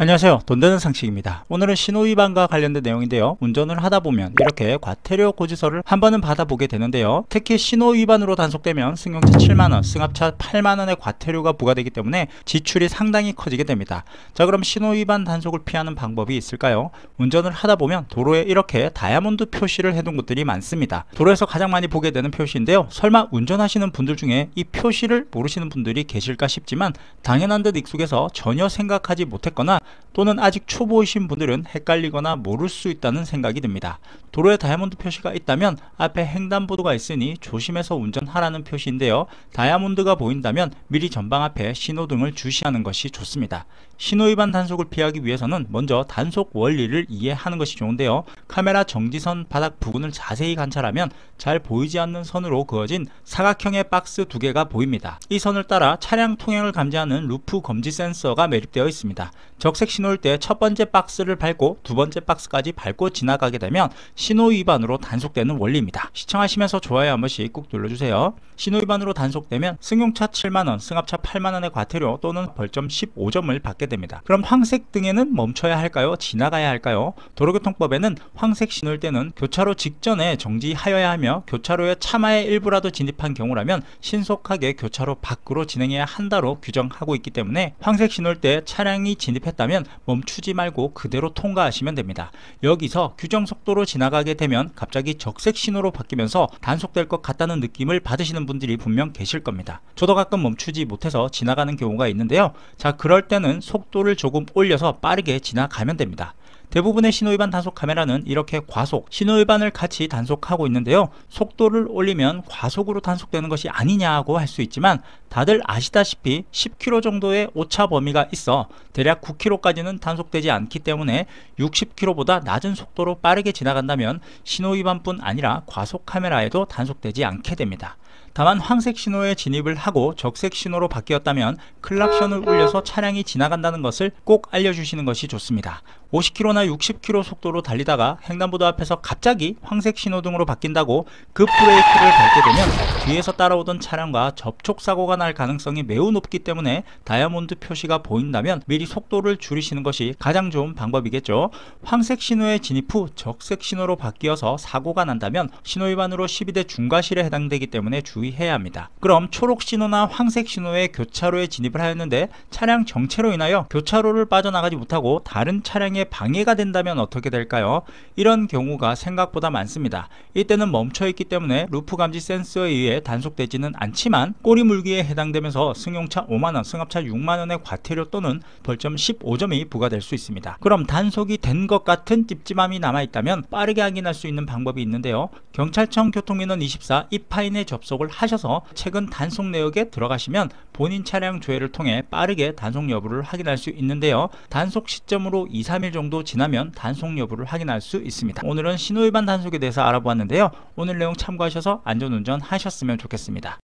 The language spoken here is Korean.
안녕하세요. 돈 되는 상식입니다. 오늘은 신호위반과 관련된 내용인데요. 운전을 하다 보면 이렇게 과태료 고지서를 한 번은 받아보게 되는데요. 특히 신호위반으로 단속되면 승용차 7만원, 승합차 8만원의 과태료가 부과되기 때문에 지출이 상당히 커지게 됩니다. 자, 그럼 신호위반 단속을 피하는 방법이 있을까요? 운전을 하다 보면 도로에 이렇게 다이아몬드 표시를 해둔 곳들이 많습니다. 도로에서 가장 많이 보게 되는 표시인데요. 설마 운전하시는 분들 중에 이 표시를 모르시는 분들이 계실까 싶지만 당연한 듯 익숙해서 전혀 생각하지 못했거나 또는 아직 초보이신 분들은 헷갈리거나 모를 수 있다는 생각이 듭니다. 도로에 다이아몬드 표시가 있다면 앞에 횡단보도가 있으니 조심해서 운전하라는 표시인데요. 다이아몬드가 보인다면 미리 전방 앞에 신호등을 주시하는 것이 좋습니다. 신호위반 단속을 피하기 위해서는 먼저 단속 원리를 이해하는 것이 좋은데요. 카메라 정지선 바닥 부근을 자세히 관찰하면 잘 보이지 않는 선으로 그어진 사각형의 박스 두 개가 보입니다. 이 선을 따라 차량 통행을 감지하는 루프 검지 센서가 매립되어 있습니다. 적색 신호일 때 첫 번째 박스를 밟고 두 번째 박스까지 밟고 지나가게 되면 신호위반으로 단속되는 원리입니다. 시청하시면서 좋아요 한 번씩 꾹 눌러주세요. 신호위반으로 단속되면 승용차 7만원, 승합차 8만원의 과태료 또는 벌점 15점을 받게 됩니다. 그럼 황색 등에는 멈춰야 할까요? 지나가야 할까요? 도로교통법에는 황색 신호일 때는 교차로 직전에 정지하여야 하며 교차로에 차마의 일부라도 진입한 경우라면 신속하게 교차로 밖으로 진행해야 한다로 규정하고 있기 때문에 황색 신호일 때 차량이 진입했다면 멈추지 말고 그대로 통과하시면 됩니다. 여기서 규정 속도로 지나가게 되면 갑자기 적색 신호로 바뀌면서 단속될 것 같다는 느낌을 받으시는 분들이 분명 계실 겁니다. 저도 가끔 멈추지 못해서 지나가는 경우가 있는데요. 자, 그럴 때는 속도를 조금 올려서 빠르게 지나가면 됩니다. 대부분의 신호위반 단속 카메라는 이렇게 과속, 신호위반을 같이 단속하고 있는데요. 속도를 올리면 과속으로 단속되는 것이 아니냐고 할 수 있지만 다들 아시다시피 10km 정도의 오차 범위가 있어 대략 9km까지는 단속되지 않기 때문에 60km보다 낮은 속도로 빠르게 지나간다면 신호위반뿐 아니라 과속 카메라에도 단속되지 않게 됩니다. 다만 황색 신호에 진입을 하고 적색 신호로 바뀌었다면 클락션을 울려서 차량이 지나간다는 것을 꼭 알려주시는 것이 좋습니다. 50km나 60km 속도로 달리다가 횡단보도 앞에서 갑자기 황색 신호등으로 바뀐다고 급 브레이크를 밟게 되면 뒤에서 따라오던 차량과 접촉사고가 날 가능성이 매우 높기 때문에 다이아몬드 표시가 보인다면 미리 속도를 줄이시는 것이 가장 좋은 방법이겠죠. 황색 신호에 진입 후 적색 신호로 바뀌어서 사고가 난다면 신호위반으로 12대 중과실에 해당되기 때문에 주의해야 합니다. 그럼 초록 신호나 황색 신호에 교차로에 진입을 하였는데 차량 정체로 인하여 교차로를 빠져나가지 못하고 다른 차량에 방해가 된다면 어떻게 될까요? 이런 경우가 생각보다 많습니다. 이때는 멈춰있기 때문에 루프 감지 센서에 의해 단속되지는 않지만 꼬리 물기에 해당되면서 승용차 5만원, 승합차 6만원의 과태료 또는 벌점 15점이 부과될 수 있습니다. 그럼 단속이 된 것 같은 찝찝함이 남아있다면 빠르게 확인할 수 있는 방법이 있는데요. 경찰청 교통민원 24 이파인에 접속을 하셔서 최근 단속 내역에 들어가시면 본인 차량 조회를 통해 빠르게 단속 여부를 확인할 수 있는데요. 단속 시점으로 2-3일 정도 지나면 단속 여부를 확인할 수 있습니다. 오늘은 신호위반 단속에 대해서 알아보았는데요. 오늘 내용 참고하셔서 안전운전 하셨으면 좋겠습니다.